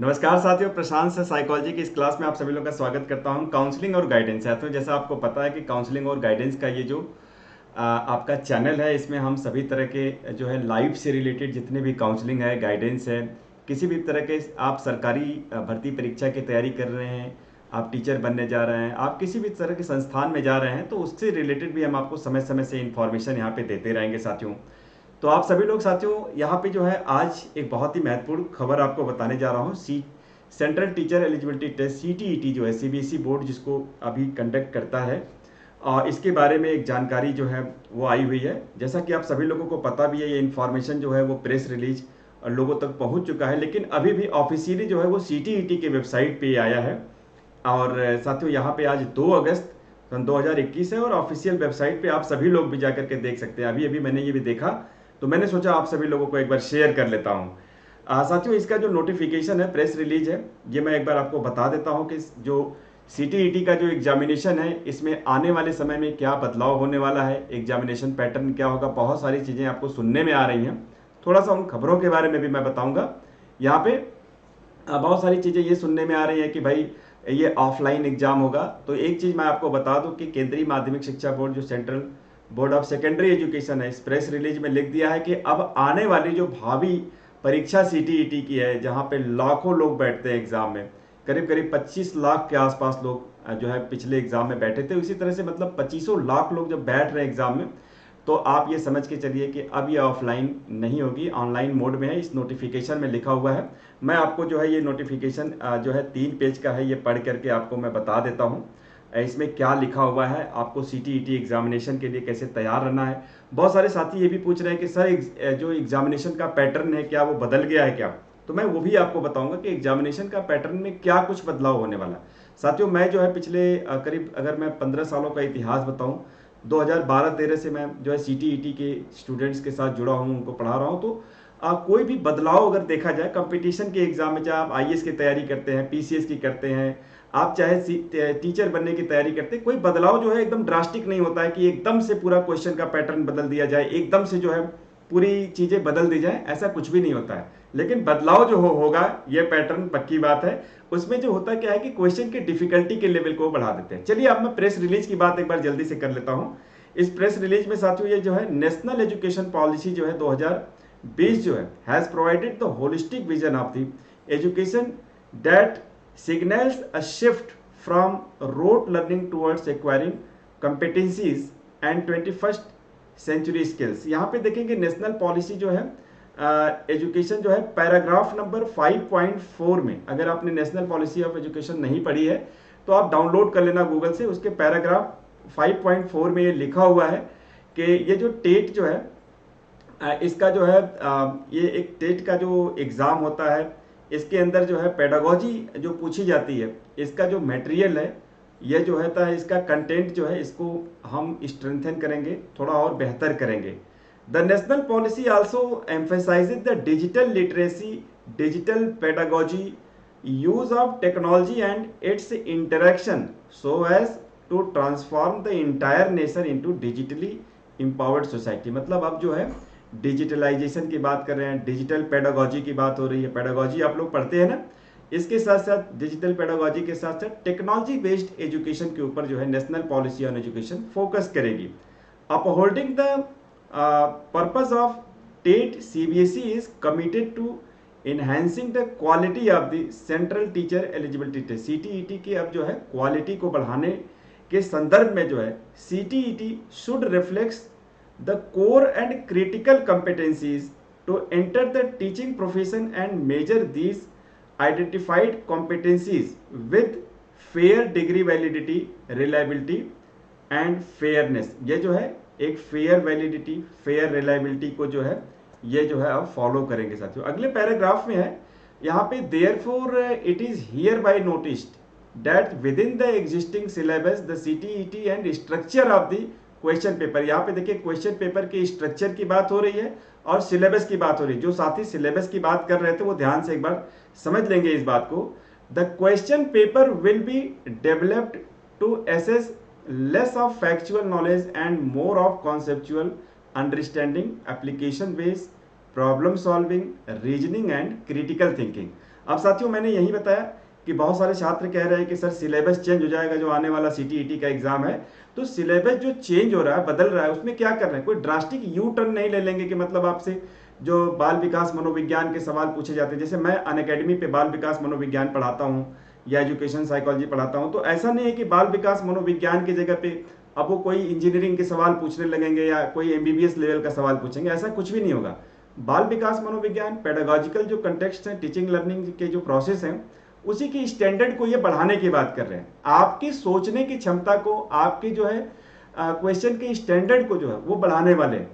नमस्कार साथियों, प्रशांत से साइकोलॉजी की इस क्लास में आप सभी लोगों का स्वागत करता हूं। काउंसलिंग और गाइडेंस साथियों, जैसा आपको पता है कि काउंसलिंग और गाइडेंस का ये जो आपका चैनल है, इसमें हम सभी तरह के जो है लाइफ से रिलेटेड जितने भी काउंसलिंग है, गाइडेंस है, किसी भी तरह के आप सरकारी भर्ती परीक्षा की तैयारी कर रहे हैं, आप टीचर बनने जा रहे हैं, आप किसी भी तरह के संस्थान में जा रहे हैं, तो उससे रिलेटेड भी हम आपको समय समय से इन्फॉर्मेशन यहाँ पे देते रहेंगे साथियों। तो आप सभी लोग साथियों, यहाँ पे जो है आज एक बहुत ही महत्वपूर्ण खबर आपको बताने जा रहा हूँ। Central teacher eligibility test CTET जो है सीबीएसई बोर्ड जिसको अभी कंडक्ट करता है, और इसके बारे में एक जानकारी जो है वो आई हुई है। जैसा कि आप सभी लोगों को पता भी है, ये इन्फॉर्मेशन जो है वो प्रेस रिलीज लोगों तक पहुंच चुका है, लेकिन अभी भी ऑफिशियली जो है वो सीटीईटी के वेबसाइट पे आया है। और साथियों, यहाँ पे आज 2 अगस्त सन 2021 है और ऑफिशियल वेबसाइट पे आप सभी लोग भी जाकर के देख सकते हैं। अभी अभी मैंने ये भी देखा, तो मैंने सोचा आप सभी लोगों को एक बार शेयर कर लेता हूँ। साथियों, इसका जो नोटिफिकेशन है, प्रेस रिलीज है, ये मैं एक बार आपको बता देता हूँ कि जो सीटीईटी का जो एग्जामिनेशन है, इसमें आने वाले समय में क्या बदलाव होने वाला है, एग्जामिनेशन पैटर्न क्या होगा, बहुत सारी चीज़ें आपको सुनने में आ रही हैं। थोड़ा सा उन खबरों के बारे में भी मैं बताऊंगा। यहाँ पे बहुत सारी चीज़ें ये सुनने में आ रही हैं कि भाई ये ऑफलाइन एग्जाम होगा। तो एक चीज़ मैं आपको बता दूं कि केंद्रीय माध्यमिक शिक्षा बोर्ड जो central board of secondary education है, इस प्रेस रिलीज में लिख दिया है कि अब आने वाली जो भावी परीक्षा सीटीईटी की है, जहाँ पे लाखों लोग बैठते हैं एग्जाम में, करीब करीब 25 लाख के आसपास लोग जो है पिछले एग्जाम में बैठे थे, उसी तरह से मतलब 25 लाख लोग जब बैठ रहे हैं एग्जाम में, तो आप ये समझ के चलिए कि अब ये ऑफलाइन नहीं होगी, ऑनलाइन मोड में है। इस नोटिफिकेशन में लिखा हुआ है। मैं आपको जो है ये नोटिफिकेशन जो है 3 पेज का है, ये पढ़ करके आपको मैं बता देता हूँ इसमें क्या लिखा हुआ है, आपको सीटीईटी एग्जामिनेशन के लिए कैसे तैयार रहना है। बहुत सारे साथी ये भी पूछ रहे हैं कि सर जो एग्जामिनेशन का पैटर्न है क्या वो बदल गया है क्या, तो मैं वो भी आपको बताऊंगा कि एग्जामिनेशन का पैटर्न में क्या कुछ बदलाव होने वाला है। साथियों, मैं जो है पिछले करीब अगर मैं 15 सालों का इतिहास बताऊं, 2012-13 से मैं जो है सीटीईटी के स्टूडेंट्स के साथ जुड़ा हूँ, उनको पढ़ा रहा हूँ। तो कोई भी बदलाव अगर देखा जाए कंपटीशन के एग्जाम में, चाहे आप आईएएस की तैयारी करते हैं, पीसीएस की करते हैं, आप चाहे टीचर बनने की तैयारी करते हैं, कोई बदलाव जो है एकदम ड्रास्टिक नहीं होता है कि एकदम से पूरा क्वेश्चन का पैटर्न बदल दिया जाए, एकदम से जो है पूरी चीजें बदल दी जाए, ऐसा कुछ भी नहीं होता है। लेकिन बदलाव जो होगा, ये पैटर्न पक्की बात है। उसमें जो होता क्या है कि क्वेश्चन की डिफिकल्टी के लेवल को बढ़ा देते हैं। चलिए अब मैं प्रेस रिलीज की बात एक बार जल्दी से कर लेता हूं। इस प्रेस रिलीज में साथियों, ये जो है नेशनल एजुकेशन पॉलिसी जो है 2020 जो है has provided the holistic vision of the education that signals a shift from rote learning towards acquiring competencies and 21st century skills. यहाँ पे देखेंगे नेशनल पॉलिसी जो है एजुकेशन जो है पैराग्राफ नंबर 5.4 में, अगर आपने नेशनल पॉलिसी ऑफ एजुकेशन नहीं पढ़ी है तो आप डाउनलोड कर लेना गूगल से। उसके पैराग्राफ 5.4 में ये लिखा हुआ है कि ये जो टेट जो है इसका जो है ये एक टेट का जो एग्ज़ाम होता है, इसके अंदर जो है पेडागोजी जो पूछी जाती है, इसका जो मटेरियल है, ये जो है इसका कंटेंट जो है, इसको हम स्ट्रेंथन करेंगे, थोड़ा और बेहतर करेंगे। The national policy also emphasises the digital literacy, digital pedagogy, use of technology and its interaction so as to transform the entire nation into digitally empowered society. मतलब अब जो है डिजिटलाइजेशन की बात कर रहे हैं, डिजिटल पेडागोजी की बात हो रही है। पेडागोजी आप लोग पढ़ते हैं ना, इसके साथ साथ डिजिटल पेडागोजी के साथ साथ टेक्नोलॉजी बेस्ड एजुकेशन के ऊपर जो है National Policy on Education focus करेगी। Upholding the purpose of TET, CBSE is committed to enhancing the quality of the Central teacher eligibility test. CTET की अब जो है क्वालिटी को बढ़ाने के संदर्भ में जो है CTET should reflect the core and critical competencies to enter the teaching profession and measure these identified competencies with fair degree validity, reliability and fairness। ये जो है एक फेयर वैलिडिटी, फेयर रिलायबिलिटी को जो है ये जो है अब फॉलो करेंगे साथियों। अगले पैराग्राफ में है यहाँ पे therefore it is here bye noticed that with in the existing syllabus the CTET and structure of the question paper. यहाँ पे देखिए क्वेश्चन पेपर के स्ट्रक्चर की बात हो रही है और सिलेबस की बात हो रही है। जो साथी सिलेबस की बात कर रहे थे वो ध्यान से एक बार समझ लेंगे इस बात को। The question paper will be developed to assess less of factual knowledge and more of conceptual understanding, application based problem solving, reasoning and critical thinking. अब साथियों मैंने यही बताया कि बहुत सारे छात्र कह रहे हैं कि सर सिलेबस चेंज हो जाएगा जो आने वाला सीटीईटी का एग्जाम है, तो सिलेबस जो चेंज हो रहा है, बदल रहा है, उसमें क्या कर रहे हैं, कोई ड्रास्टिक यू टर्न नहीं ले लेंगे कि मतलब आपसे जो बाल विकास मनोविज्ञान के सवाल पूछे जाते हैं, जैसे मैं अनअकैडमी पे बाल विकास मनोविज्ञान पढ़ाता हूँ या एजुकेशन साइकोलॉजी पढ़ाता हूँ, तो ऐसा नहीं है कि बाल विकास मनोविज्ञान की जगह पे अब वो कोई इंजीनियरिंग के सवाल पूछने लगेंगे या कोई एमबीबीएस लेवल का सवाल पूछेंगे, ऐसा कुछ भी नहीं होगा। बाल विकास मनोविज्ञान पेडागॉजिकल जो कंटेक्स्ट हैं, टीचिंग लर्निंग के जो प्रोसेस हैं, उसी की स्टैंडर्ड को ये बढ़ाने की बात कर रहे हैं। आपकी सोचने की क्षमता को, आपकी जो है क्वेश्चन के स्टैंडर्ड को जो है वो बढ़ाने वाले हैं।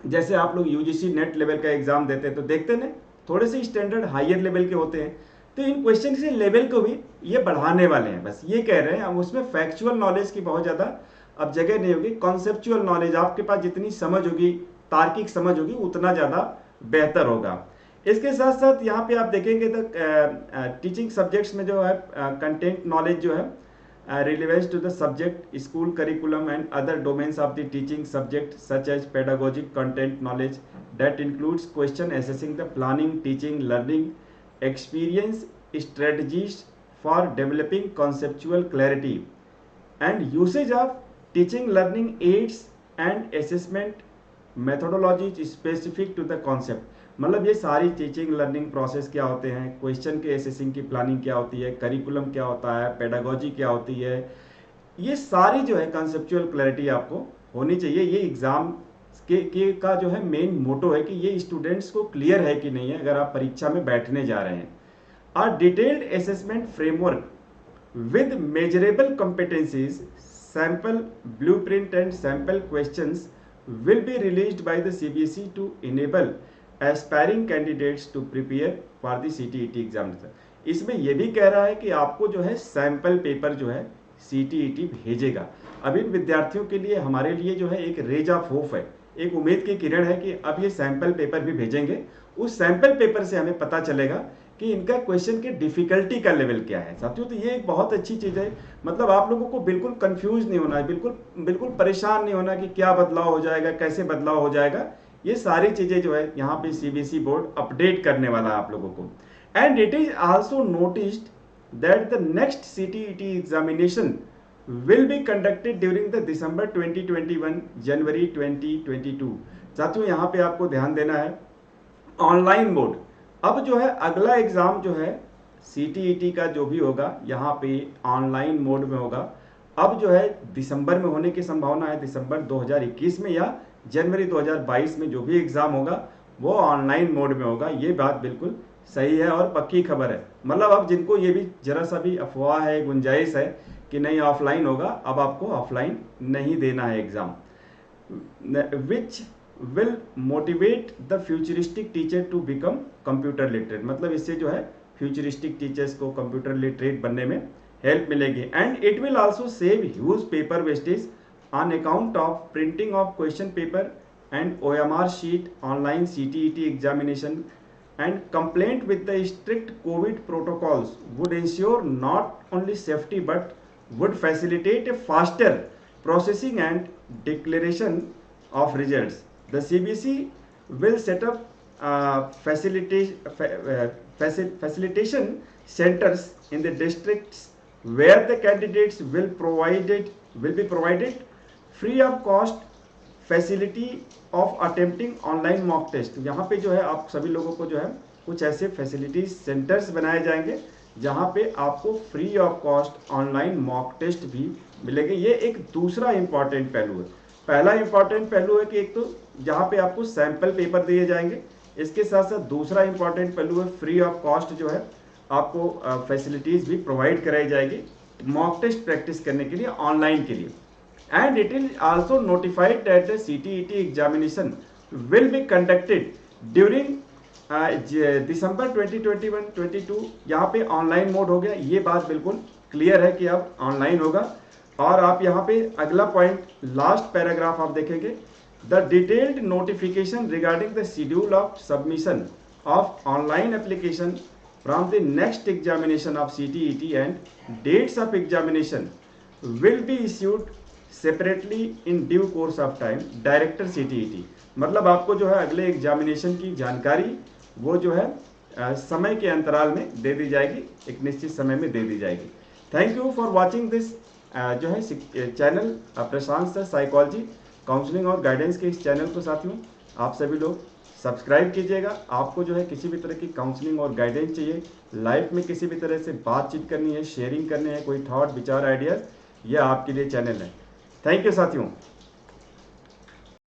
जैसे आप लोग यूजीसी नेट लेवल का एग्जाम देते हैं तो देखते ना, थोड़े से स्टैंडर्ड हायर लेवल के होते हैं, तो इन क्वेश्चन के लेवल को भी ये बढ़ाने वाले हैं, बस ये कह रहे हैं। अब उसमें फैक्चुअल नॉलेज की बहुत ज़्यादा अब जगह नहीं होगी, कॉन्सेप्चुअल नॉलेज, आपके पास जितनी समझ होगी, तार्किक समझ होगी, उतना ज़्यादा बेहतर होगा। इसके साथ साथ यहाँ पे आप देखेंगे तो टीचिंग सब्जेक्ट्स में जो है कंटेंट नॉलेज जो है relevance to the subject, school curriculum and other domains of the teaching subject such as pedagogic content knowledge that includes question assessing the planning, teaching, learning, experience, strategies for developing conceptual clarity and usage of teaching learning aids and assessment methodologies specific to the concept। मतलब ये सारी teaching learning process क्या होते हैं, question के assessing की planning क्या होती है, करिकुलम क्या होता है, पेडागोजी क्या होती है, ये सारी जो है कंसेप्चुअल क्लैरिटी आपको होनी चाहिए। ये एग्जाम के का जो है मेन मोटो है कि ये स्टूडेंट्स को क्लियर है कि नहीं है अगर आप परीक्षा में बैठने जा रहे हैं। A detailed assessment framework with measurable competencies, sample blueprint and sample questions will be released by the CBSE to enable aspiring candidates to prepare for the CTET exam. इसमें यह भी कह रहा है कि आपको जो है सैंपल पेपर जो है CTET भेजेगा। अब इन विद्यार्थियों के लिए, हमारे लिए जो है एक रेज ऑफ होप है, एक उम्मीद की किरण है कि अब ये सैंपल पेपर भी भेजेंगे। उस सैंपल पेपर से हमें पता चलेगा कि इनका क्वेश्चन की डिफिकल्टी का लेवल क्या है। साथियों तो ये एक बहुत अच्छी चीज़ है, मतलब आप लोगों को बिल्कुल कंफ्यूज नहीं होना है, बिल्कुल परेशान नहीं होना कि क्या बदलाव हो जाएगा, कैसे बदलाव हो जाएगा। ये सारी चीज़ें जो है यहाँ पे CBSE बोर्ड अपडेट करने वाला है आप लोगों को। And it is also noticed that the next CTET examination will be conducted during the December 2021 जनवरी 2022। साथियों यहाँ पे आपको ध्यान देना है, ऑनलाइन मोड। अब जो है अगला एग्जाम जो है CTET का जो भी होगा यहाँ पे ऑनलाइन मोड में होगा। अब जो है दिसंबर में होने की संभावना है, दिसंबर 2021 में या जनवरी 2022 में जो भी एग्जाम होगा वो ऑनलाइन मोड में होगा। ये बात बिल्कुल सही है और पक्की खबर है। मतलब अब जिनको ये भी जरा सा भी अफवाह है, गुंजाइश है कि नहीं ऑफलाइन होगा, अब आपको ऑफलाइन नहीं देना है exam, which will motivate the futuristic teacher to become computer literate. मतलब इससे जो है फ्यूचरिस्टिक टीचर्स को कंप्यूटर लिटरेट बनने में हेल्प मिलेगी। And it will also save huge paper wastage on account of printing of question paper and OMR sheet online CTET examination and compliant with the strict COVID protocols would ensure not only safety but would facilitate a faster processing and declaration of results. The CBSE will set up facilitation centers in the districts where the candidates will be provided free of cost facility of attempting online mock test. यहाँ पे जो है आप सभी लोगों को जो है कुछ ऐसे फैसिलिटी सेंटर्स बनाए जाएंगे जहाँ पे आपको free of cost online mock test भी मिलेंगे। ये एक दूसरा इंपॉर्टेंट पहलू है। पहला इंपॉर्टेंट पहलू है कि एक तो जहाँ पे आपको सैंपल पेपर दिए जाएंगे, इसके साथ साथ दूसरा इंपॉर्टेंट पहलू है फ्री ऑफ कॉस्ट जो है आपको फैसिलिटीज़ भी प्रोवाइड कराई जाएगी मॉक टेस्ट प्रैक्टिस करने के लिए, ऑनलाइन के लिए। And it is also notified that the CTET examination will be conducted during December 2021-22। यहाँ पे ऑनलाइन मोड हो गया, ये बात बिल्कुल क्लियर है कि अब ऑनलाइन होगा। और आप यहाँ पे अगला पॉइंट लास्ट पैराग्राफ आप देखेंगे, the detailed notification regarding the schedule of submission of online application from the next examination of CTET and dates of examination will be issued separately in due course of time director CTET। मतलब आपको जो है अगले examination की जानकारी वो जो है समय के अंतराल में दे दी जाएगी, एक निश्चित समय में दे दी जाएगी। Thank you for watching this जो है चैनल प्रशांत सर साइकोलॉजी काउंसलिंग और गाइडेंस के इस चैनल को साथियों आप सभी लोग सब्सक्राइब कीजिएगा। आपको जो है किसी भी तरह की काउंसलिंग और गाइडेंस चाहिए, लाइफ में किसी भी तरह से बातचीत करनी है, शेयरिंग करनी है, कोई थॉट विचार आइडियाज़, यह आपके लिए चैनल है। थैंक यू साथियों।